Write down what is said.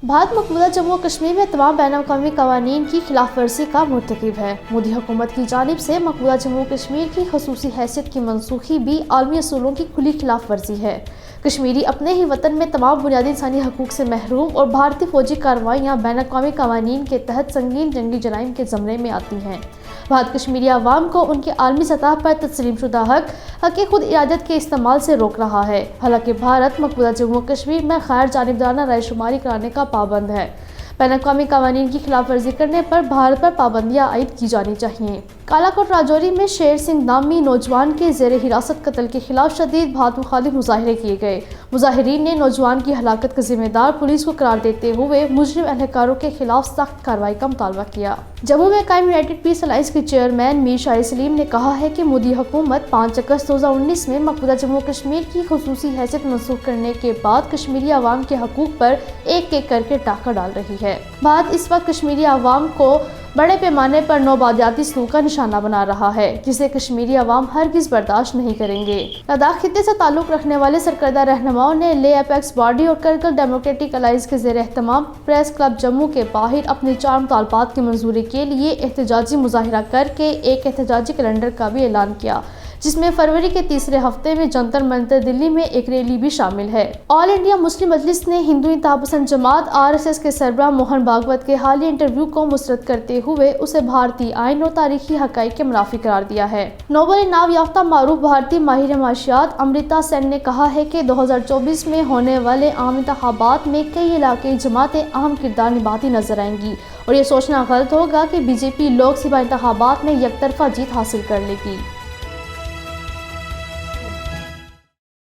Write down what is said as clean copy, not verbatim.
भारत मकबूजा जम्मू और कश्मीर में तमाम बैन अवी कवानीन की खिलाफ वर्जी का मुर्तकिब है। मोदी हुकूमत की जानिब से मकबूजा जम्मू और कश्मीर की खसूसी हैसियत की मनसूखी भी आलमी असूलों की खुली खिलाफ वर्जी है। कश्मीरी अपने ही वतन में तमाम बुनियादी इंसानी हकूक से महरूम और भारतीय फौजी कार्रवाइयाँ बैन अवी कवानीन के तहत संगीन जंगी जराइम के ज़मरे में आती हैं। भारत कश्मीरी अवाम को उनके आलमी सतह पर तस्लीम शुदा हक खुद इरादत के इस्तेमाल से रोक रहा है। हालांकि भारत मकबूजा जम्मू कश्मीर में गैर जानिबदाराना रायशुमारी कराने का पाबंद है। बैन अवी कवानीन की खिलाफ वर्जी करने पर भारत पर पाबंदियाँ आयद की जानी चाहिए। कालाकोट राजौरी में शेर सिंह नामी नौजवान के ज़ेर हिरासत कत्ल के खिलाफ शदीद भारत मुखालिफ मुजाहरे किए गए। मुजाहिरीन ने नौजवान की हलाकत का जिम्मेदार पुलिस को करार देते हुए मुजरिम एहलकारों के खिलाफ सख्त कार्रवाई का मुतालबा किया। जम्मू में कायम यूनाइटेड पीस अलायंस के चेयरमैन मीर शाह सलीम ने कहा है कि मोदी हुकूमत 5 अगस्त 2019 में मकबूजा जम्मू कश्मीर की खसूसी हैसियत मनसूख करने के बाद कश्मीरी अवाम के हकूक पर एक एक करके टाका डाल रही है। भारत इस वक्त कश्मीरी अवाम को बड़े पैमाने पर नौबादियाती सलूक का निशाना बना रहा है, जिसे कश्मीरी अवाम हरगिज़ बर्दाश्त नहीं करेंगे। लद्दाख खित्ते से ताल्लुक़ रखने वाले सरकर्दा रहनुमाओं ने ले अपेक्स बॉडी और करगिल डेमोक्रेटिक अलायंस के ज़ेर एहतमाम प्रेस क्लब जम्मू के बाहर अपने 4 मुतालबात की मंजूरी के लिए एहतजाजी मुजाहिरा करके एक एहतजाजी कैलेंडर का भी ऐलान किया, जिसमें फरवरी के तीसरे हफ्ते में जंतर मंतर दिल्ली में एक रैली भी शामिल है। ऑल इंडिया मुस्लिम मजलिस ने हिंदू इंतहापसंद जमात RSS के सरबराह मोहन भागवत के हालिया इंटरव्यू को मुस्तरद करते हुए उसे भारतीय आइन और तारीखी हकाइक के मुनाफी करार दिया है। नोबेल इनाम याफ्ता मारूफ भारतीय माहिर माशियात अमृता सेन ने कहा है कि 2024 में होने वाले आम इंतखाबात में कई इलाके जमातें अहम किरदार निभाती नजर आएंगी और ये सोचना गलत होगा कि BJP लोकसभा इंतखाबात में यकतरफा जीत हासिल कर लेगी।